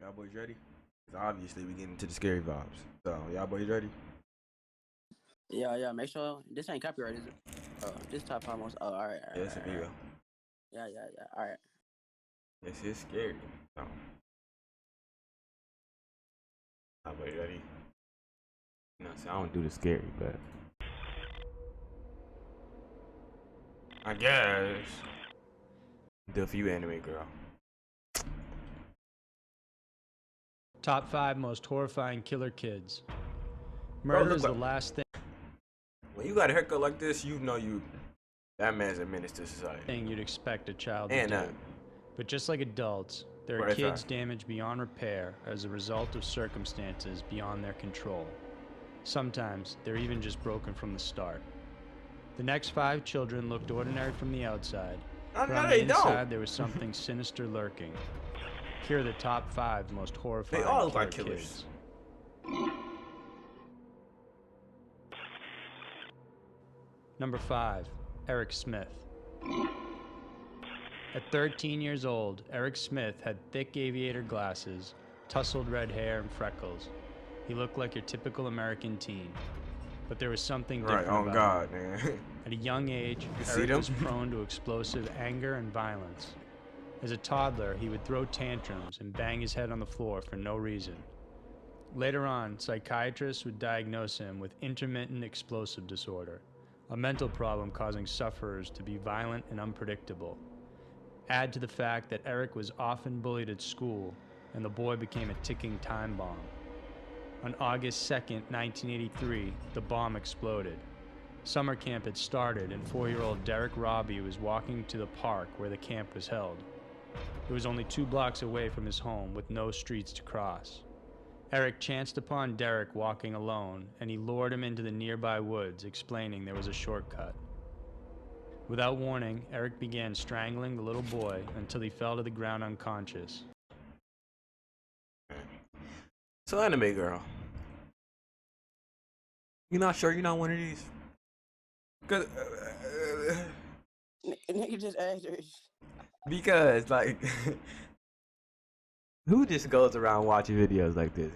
Y'all boys ready? 'Cause obviously we getting into the scary vibes. So y'all boys ready? Yeah. Make sure this ain't copyright, is it? This top five most. Oh, all right. Yeah, it's a video. Yeah. All right. This is scary. So y'all boys ready? You know, so I don't do the scary, but I guess the few anime girl. Top 5 most horrifying killer kids. Bro, Murder look is the like- last When you got a haircut like this, you know that man's a menace to society. thing you'd expect a child And to do. But just like adults, there are Right, kids fact. damaged beyond repair as a result of circumstances beyond their control. Sometimes they're even just broken from the start. The next 5 children looked ordinary from the outside, but No, on they the inside don't. there was something sinister lurking. Here are the top 5 most horrifying They all look killer like killers. kids. Number 5, Eric Smith. At 13 years old, Eric Smith had thick aviator glasses, tousled red hair, and freckles. He looked like your typical American teen. But there was something different Right, on about him. God, man. At a young age, You see Eric them? was prone to explosive anger and violence. As a toddler, he would throw tantrums and bang his head on the floor for no reason. Later on, psychiatrists would diagnose him with intermittent explosive disorder, a mental problem causing sufferers to be violent and unpredictable. Add to the fact that Eric was often bullied at school, and the boy became a ticking time bomb. On August 2nd, 1983, the bomb exploded. Summer camp had started, and 4-year-old Derek Robbie was walking to the park where the camp was held. It was only 2 blocks away from his home with no streets to cross. Eric chanced upon Derek walking alone, and he lured him into the nearby woods, explaining there was a shortcut. Without warning, Eric began strangling the little boy until he fell to the ground unconscious. So anime girl. You not sure you're not one of these? Cause, Nigga just asked her. because like, who just goes around watching videos like this?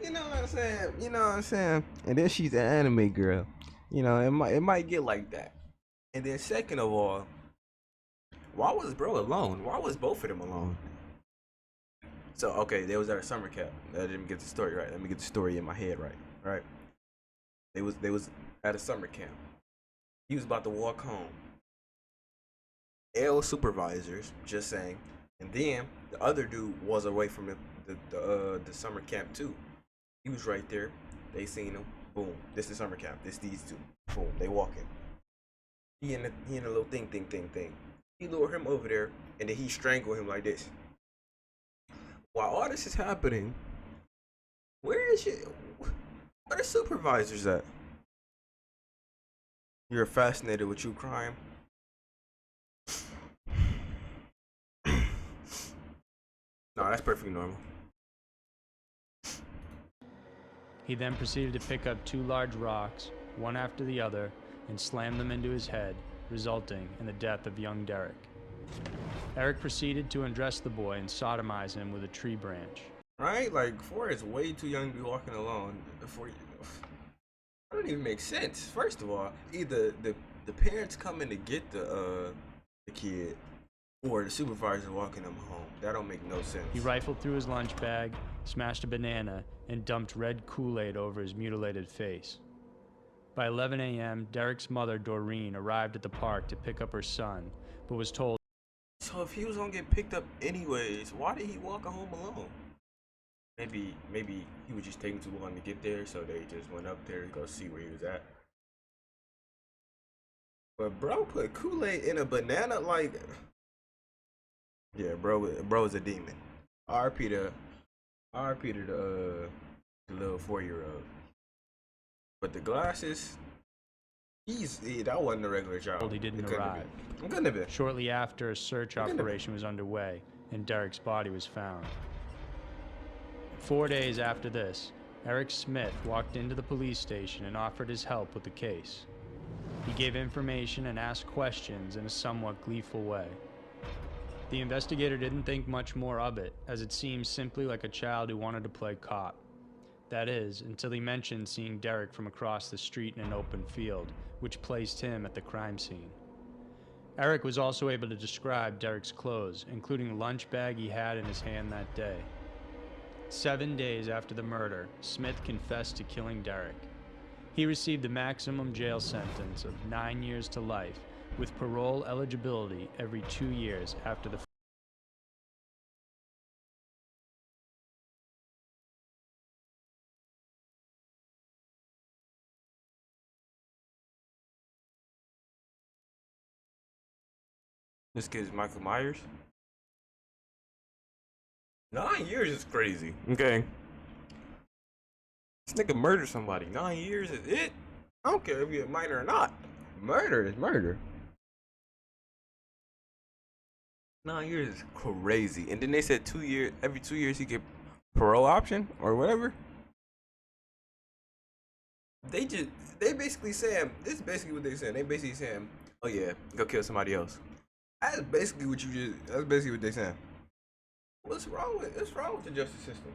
You know what I'm saying? You know what I'm saying? And then she's an anime girl. You know, it might get like that. And then second of all, why was bro alone? Why was both of them alone? So okay, they was at a summer camp. Let me get the story right. Let me get the story in my head right. Right. They was at a summer camp. He was about to walk home. L supervisors, just saying. And then the other dude was away from the summer camp too. He was right there. They seen him. Boom. This is summer camp. This these two. Boom. They walking. He in a little thing. He lured him over there, and then he strangled him like this. While all this is happening, where are the supervisors at? You're fascinated with true crime? No, that's perfectly normal. He then proceeded to pick up 2 large rocks, one after the other, and slam them into his head, resulting in the death of young Derek. Eric proceeded to undress the boy and sodomize him with a tree branch. Right? Like, 4 is way too young to be walking alone. That don't even make sense. First of all, either the parents coming to get the kid, or the supervisor walking him home. That don't make no sense. He rifled through his lunch bag, smashed a banana, and dumped red Kool-Aid over his mutilated face. By 11 a.m., Derek's mother, Doreen, arrived at the park to pick up her son, but was told. So if he was gonna get picked up anyways, why did he walk home alone? Maybe he was just taking too long to get there, so they just went up there to go see where he was at. But bro put Kool-Aid in a banana, like, yeah, bro's a demon. RP to the little 4-year-old. But the glasses, that wasn't a regular child. He didn't It couldn't have arrive. been. It couldn't have been. Shortly after, a search operation was underway, and Derek's body was found. 4 days after this, Eric Smith walked into the police station and offered his help with the case. He gave information and asked questions in a somewhat gleeful way. The investigator didn't think much more of it, as it seemed simply like a child who wanted to play cop. That is, until he mentioned seeing Derek from across the street in an open field, which placed him at the crime scene. Eric was also able to describe Derek's clothes, including the lunch bag he had in his hand that day. 7 days after the murder, Smith confessed to killing Derek. He received the maximum jail sentence of 9 years to life, with parole eligibility every 2 years after the This kid's Michael Myers. 9 years is crazy. Okay. This nigga murdered somebody. 9 years is it? I don't care if you're a minor or not. Murder is murder. 9 years is crazy. And then they said 2 years, every 2 years he get parole option or whatever. They basically saying, this is basically what they saying. They basically saying, oh yeah, go kill somebody else. That's basically what they saying. What's wrong with the justice system?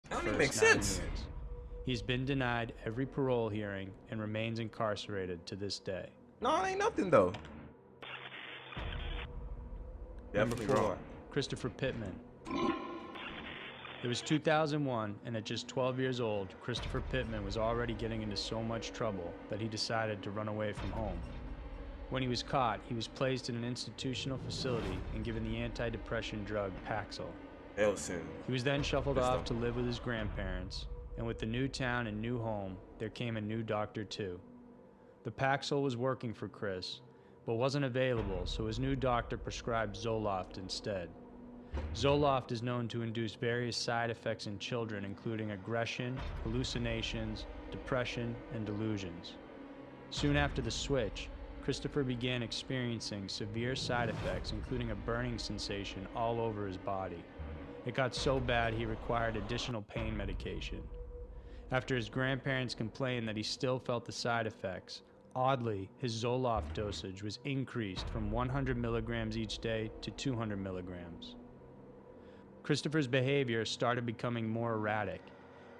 That don't even make first 9 sense. years. He's been denied every parole hearing and remains incarcerated to this day. No, it ain't nothing though. Number Definitely 4, wrong. Christopher Pittman. It was 2001, and at just 12 years old, Christopher Pittman was already getting into so much trouble that he decided to run away from home. When he was caught, he was placed in an institutional facility and given the antidepressant drug Paxil. Elson. He was then shuffled Good off stuff. to live with his grandparents, and with the new town and new home, there came a new doctor too. The Paxil was working for Chris, but wasn't available, so his new doctor prescribed Zoloft instead. Zoloft is known to induce various side effects in children, including aggression, hallucinations, depression, and delusions. Soon after the switch, Christopher began experiencing severe side effects, including a burning sensation all over his body. It got so bad he required additional pain medication. After his grandparents complained that he still felt the side effects, oddly, his Zoloft dosage was increased from 100 milligrams each day to 200 milligrams. Christopher's behavior started becoming more erratic.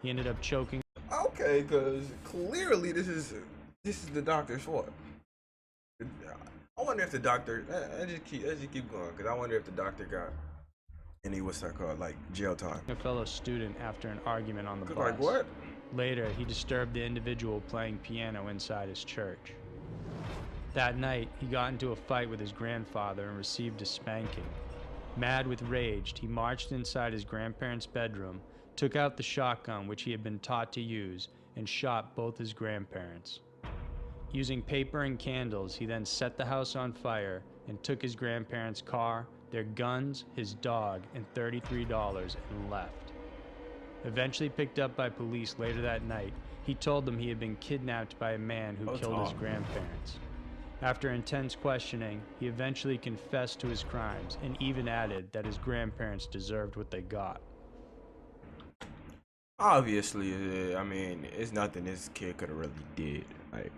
He ended up choking. Okay, because clearly this is the doctor's fault. I wonder if the doctor. I just keep going because I wonder if the doctor got any what's that called, like jail time. A fellow student after an argument on the bus. Like what? Later, he disturbed the individual playing piano inside his church. That night, he got into a fight with his grandfather and received a spanking. Mad with rage, he marched inside his grandparents' bedroom, took out the shotgun which he had been taught to use, and shot both his grandparents. Using paper and candles, he then set the house on fire and took his grandparents' car, their guns, his dog, and $33 and left. Eventually picked up by police later that night, he told them he had been kidnapped by a man who killed his grandparents. After intense questioning, he eventually confessed to his crimes and even added that his grandparents deserved what they got. Obviously, I mean, it's nothing this kid could have really did. Like,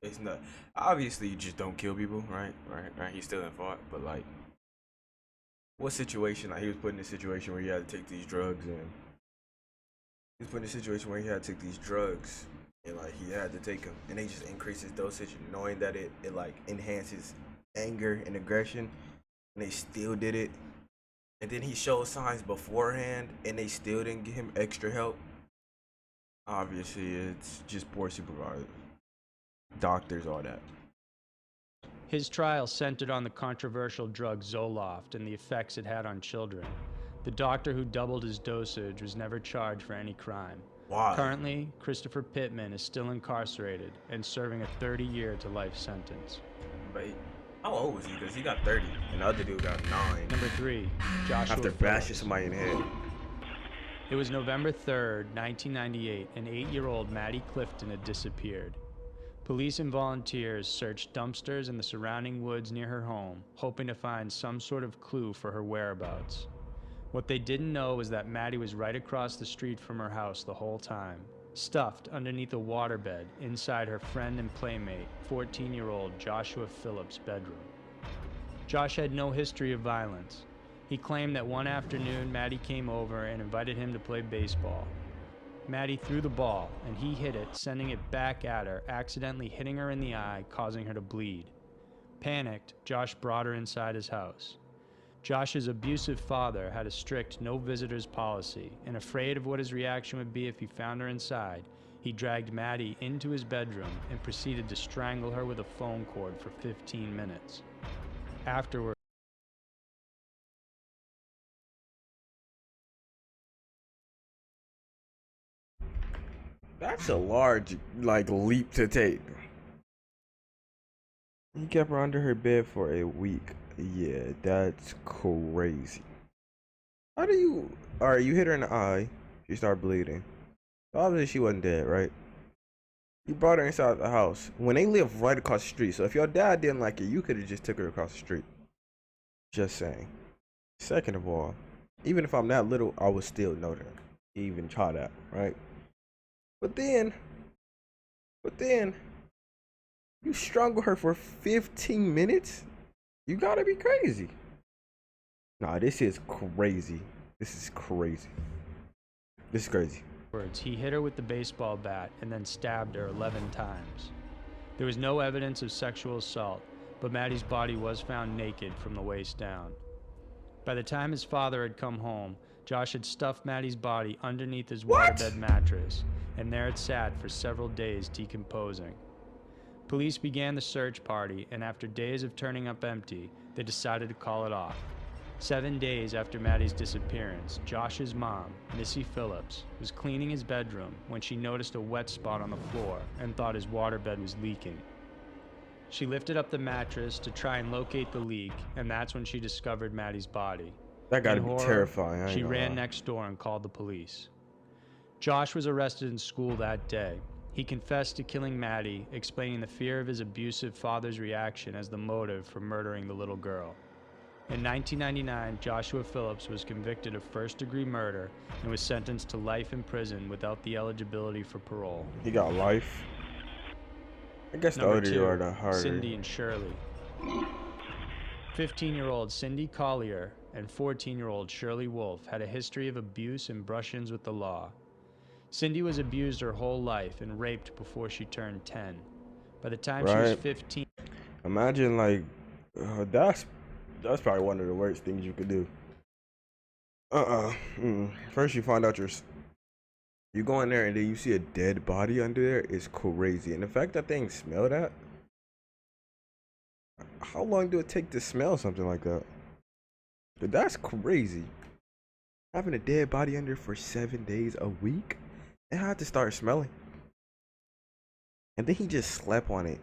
it's not. Obviously, you just don't kill people, right? Right. He's still in fault, but like, what situation? Like, he was put in a situation where he had to take these drugs, and he was put in a situation where he had to take these drugs, and like he had to take them, and they just increased his dosage, knowing that it like enhances anger and aggression, and they still did it. And then he showed signs beforehand, and they still didn't give him extra help. Obviously, it's just poor supervisors, doctors, all that. His trial centered on the controversial drug Zoloft and the effects it had on children. The doctor who doubled his dosage was never charged for any crime. Why? Currently, Christopher Pittman is still incarcerated and serving a 30-year to life sentence. But how old was he? Because he got 30, and the other dude got 9. Number 3, Joshua After Phillips. bashing somebody in the head. It was November 3rd, 1998, and 8-year-old Maddie Clifton had disappeared. Police and volunteers searched dumpsters in the surrounding woods near her home, hoping to find some sort of clue for her whereabouts. What they didn't know was that Maddie was right across the street from her house the whole time, stuffed underneath a waterbed inside her friend and playmate, 14-year-old Joshua Phillips' bedroom. Josh had no history of violence. He claimed that one afternoon Maddie came over and invited him to play baseball. Maddie threw the ball, and he hit it, sending it back at her, accidentally hitting her in the eye, causing her to bleed. Panicked, Josh brought her inside his house. Josh's abusive father had a strict no visitors policy, and afraid of what his reaction would be if he found her inside, he dragged Maddie into his bedroom and proceeded to strangle her with a phone cord for 15 minutes. Afterward, That's a large, leap to take. He kept her under her bed for a week. Yeah, that's crazy. How do you... Alright, you hit her in the eye. She started bleeding. Obviously, she wasn't dead, right? You brought her inside the house. When they live right across the street. So if your dad didn't like it, you could have just took her across the street. Just saying. Second of all, even if I'm that little, I would still know her. Even try that, right? But then, you strangle her for 15 minutes? You gotta be crazy. Nah, this is crazy. This is crazy. he hit her with the baseball bat and then stabbed her 11 times. There was no evidence of sexual assault, but Maddie's body was found naked from the waist down. By the time his father had come home, Josh had stuffed Maddie's body underneath his waterbed mattress, and there it sat for several days decomposing. Police began the search party, and after days of turning up empty, they decided to call it off. 7 days after Maddie's disappearance, Josh's mom, Missy Phillips, was cleaning his bedroom when she noticed a wet spot on the floor and thought his waterbed was leaking. She lifted up the mattress to try and locate the leak, and that's when she discovered Maddie's body. That gotta In be horror, terrifying. She ran next door and called the police. Josh was arrested in school that day. He confessed to killing Maddie, explaining the fear of his abusive father's reaction as the motive for murdering the little girl. In 1999, Joshua Phillips was convicted of first-degree murder and was sentenced to life in prison without the eligibility for parole. He got life. I guess the older you are, the harder. Cindy and Shirley. 15-year-old Cindy Collier and 14-year-old Shirley Wolf had a history of abuse and brush-ins with the law. Cindy was abused her whole life and raped before she turned 10. By the time she was 15... Imagine, that's probably one of the worst things you could do. First you find out you go in there and then you see a dead body under there is crazy. And the fact that things smell that, how long do it take to smell something like that? But that's crazy. Having a dead body under for 7 days a week, it had to start smelling. And then he just slept on it.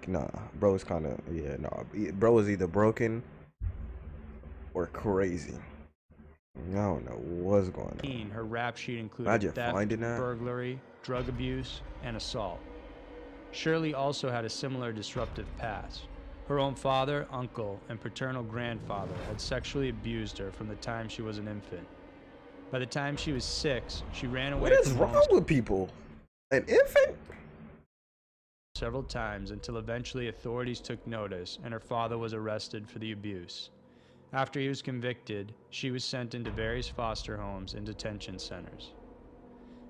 Nah, bro's bro was either broken or crazy. I don't know what's going on. Her rap sheet included theft, burglary, drug abuse, and assault. Shirley also had a similar disruptive past. Her own father, uncle, and paternal grandfather had sexually abused her from the time she was an infant. By the time she was 6, she ran away from home. What is wrong with people? An infant? Several times until eventually authorities took notice and her father was arrested for the abuse. After he was convicted, she was sent into various foster homes and detention centers.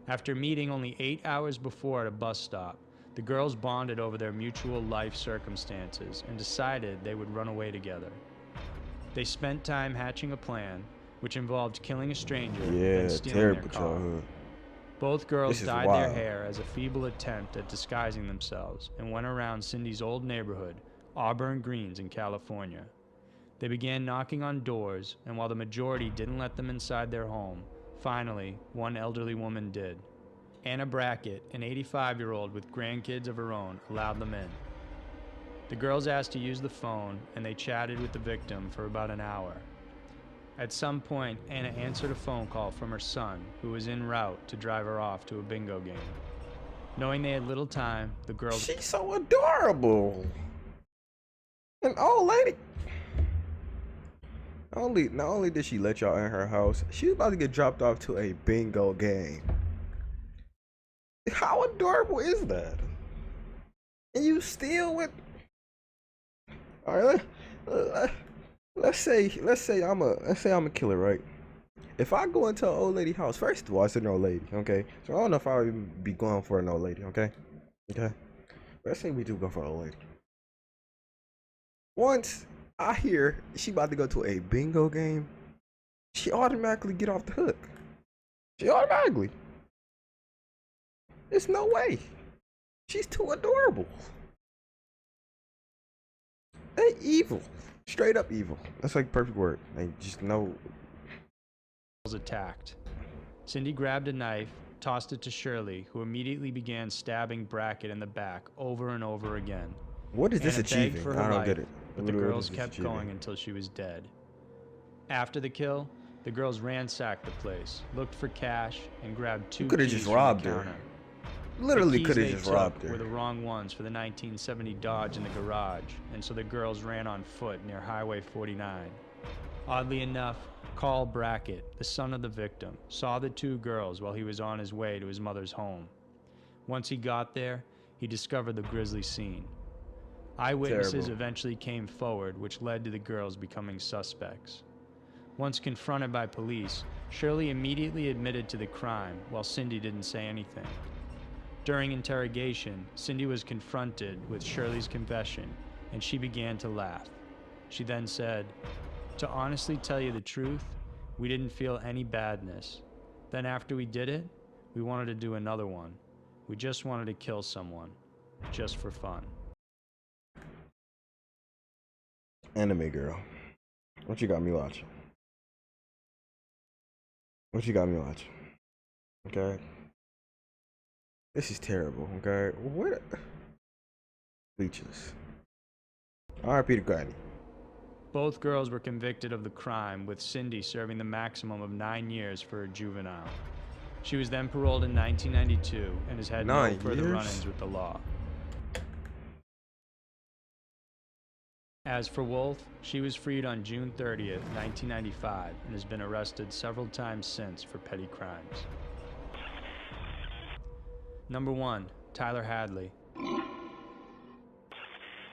After meeting only 8 hours before at a bus stop, the girls bonded over their mutual life circumstances and decided they would run away together. They spent time hatching a plan, which involved killing a stranger and stealing their car. Childhood. Both girls dyed their hair as a feeble attempt at disguising themselves and went around Cindy's old neighborhood, Auburn Greens in California. They began knocking on doors, and while the majority didn't let them inside their home, finally, one elderly woman did. Anna Brackett, an 85-year-old with grandkids of her own, allowed them in. The girls asked to use the phone, and they chatted with the victim for about an hour. At some point, Anna answered a phone call from her son, who was en route to drive her off to a bingo game. Knowing they had little time, the girls... She's so adorable! An old lady! Not only did she let y'all in her house, she was about to get dropped off to a bingo game. How adorable is that? And you still with... Alright, let's say I'm a killer, right? If I go into an old lady house, first of all, it's an old lady, okay? So I don't know if I would even be going for an old lady, okay? Okay. Let's say we do go for an old lady. Once I hear she about to go to a bingo game, she automatically get off the hook. She automatically. There's no way. She's too adorable. They evil. Straight up evil. That's like perfect word. Like just no. Was attacked. Cindy grabbed a knife, tossed it to Shirley, who immediately began stabbing Brackett in the back over and over again. What is this Anna begged achieving? for her I don't life, get it. but the What is girls this kept achieving? going until she was dead. After the kill, the girls ransacked the place, looked for cash, and grabbed two coulda keys just from the robbed her. counter. Literally The could keys have they just took robbed were her. the wrong ones for the 1970 Dodge in the garage, and so the girls ran on foot near Highway 49. Oddly enough, Carl Brackett, the son of the victim, saw the two girls while he was on his way to his mother's home. Once he got there, he discovered the grisly scene. Eyewitnesses Terrible. eventually came forward, which led to the girls becoming suspects. Once confronted by police, Shirley immediately admitted to the crime, while Cindy didn't say anything. During interrogation, Cindy was confronted with Shirley's confession, and she began to laugh. She then said, "To honestly tell you the truth, we didn't feel any badness. Then after we did it, we wanted to do another one. We just wanted to kill someone, just for fun." Anime girl. What you got me watching? What you got me watching? Okay. This is terrible, okay? What? Speechless. R.I.P. to Granny. Both girls were convicted of the crime, with Cindy serving the maximum of 9 years for a juvenile. She was then paroled in 1992 and has had no 9 further years? run-ins with the law. As for Wolf, she was freed on June 30th, 1995, and has been arrested several times since for petty crimes. Number 1. Tyler Hadley.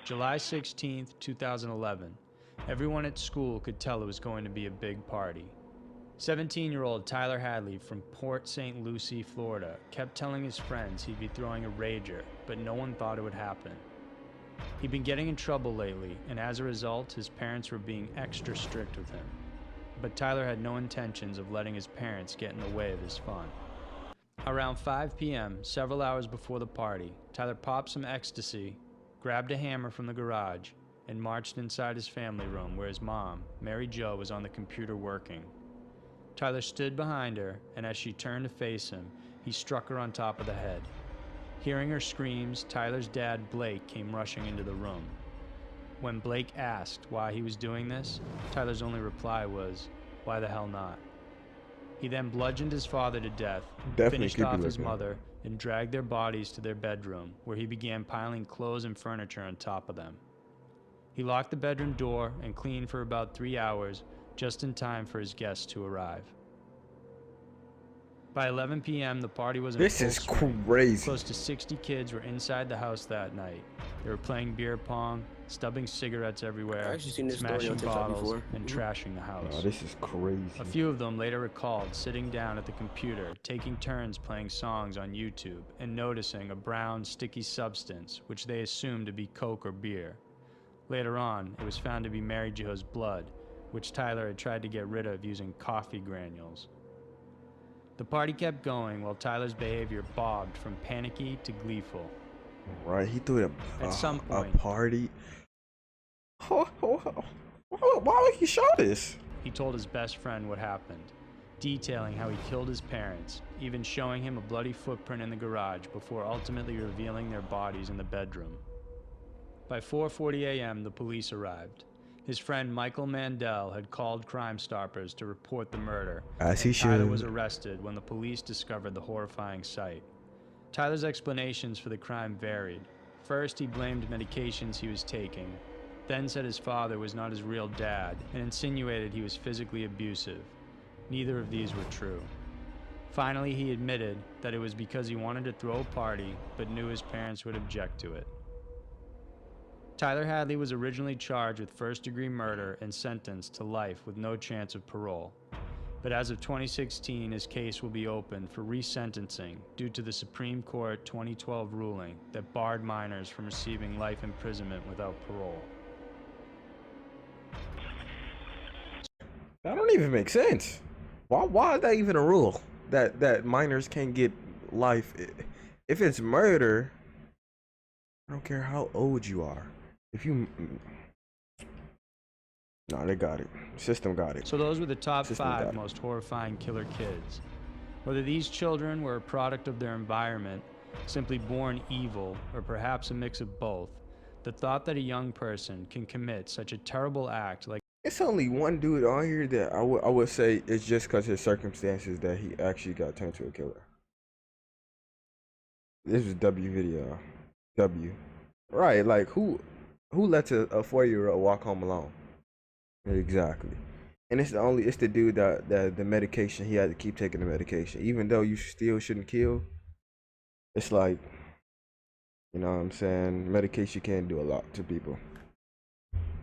July 16th, 2011. Everyone at school could tell it was going to be a big party. 17-year-old Tyler Hadley from Port St. Lucie, Florida, kept telling his friends he'd be throwing a rager, but no one thought it would happen. He'd been getting in trouble lately, and as a result, his parents were being extra strict with him. But Tyler had no intentions of letting his parents get in the way of his fun. Around 5 p.m., several hours before the party, Tyler popped some ecstasy, grabbed a hammer from the garage, and marched inside his family room where his mom, Mary Jo, was on the computer working. Tyler stood behind her, and as she turned to face him, he struck her on top of the head. Hearing her screams, Tyler's dad, Blake, came rushing into the room. When Blake asked why he was doing this, Tyler's only reply was, "Why the hell not?" He then bludgeoned his father to death, Definitely finished creepy off his looking. mother, and dragged their bodies to their bedroom, where he began piling clothes and furniture on top of them. He locked the bedroom door and cleaned for about 3 hours, just in time for his guests to arrive. By 11 p.m., the party was in This full is swing. crazy. Close to 60 kids were inside the house that night. They were playing beer pong, stubbing cigarettes everywhere, I actually seen this story on smashing TikTok bottles, before. and trashing the house. Oh, this is crazy. A few of them later recalled sitting down at the computer, taking turns playing songs on YouTube, and noticing a brown, sticky substance, which they assumed to be Coke or beer. Later on, it was found to be Mary Jo's blood, which Tyler had tried to get rid of using coffee granules. The party kept going while Tyler's behavior bobbed from panicky to gleeful. Right, he threw it At some a point- party. Why would he show this? He told his best friend what happened, detailing how he killed his parents, even showing him a bloody footprint in the garage before ultimately revealing their bodies in the bedroom. By 4:40 a.m., the police arrived. His friend Michael Mandel had called Crime Stoppers to report the murder, As he and Tyler should. was arrested when the police discovered the horrifying sight. Tyler's explanations for the crime varied. First, he blamed medications he was taking, then said his father was not his real dad, and insinuated he was physically abusive. Neither of these were true. Finally, he admitted that it was because he wanted to throw a party, but knew his parents would object to it. Tyler Hadley was originally charged with first-degree murder and sentenced to life with no chance of parole. But as of 2016, his case will be open for resentencing due to the Supreme Court 2012 ruling that barred minors from receiving life imprisonment without parole. That don't even make sense. Why is that even a rule? That minors can't get life. If it's murder, I don't care how old you are. If you... No, they got it. System got it. So those were the top System 5 most horrifying killer kids. Whether these children were a product of their environment, simply born evil, or perhaps a mix of both, the thought that a young person can commit such a terrible act like... It's only one dude on here that I would say it's just because his circumstances that he actually got turned to a killer. This was W video. W. Right, like who lets a 4-year-old walk home alone? Exactly. And it's the dude that the medication, he had to keep taking the medication. Even though you still shouldn't kill, it's like, you know what I'm saying, medication can do a lot to people.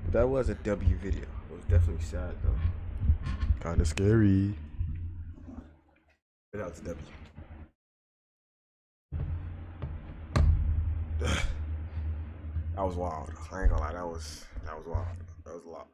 But that was a W video. It was definitely sad though. Kinda scary. But that was a W. That was wild. I ain't gonna lie, that was wild. That was a lot.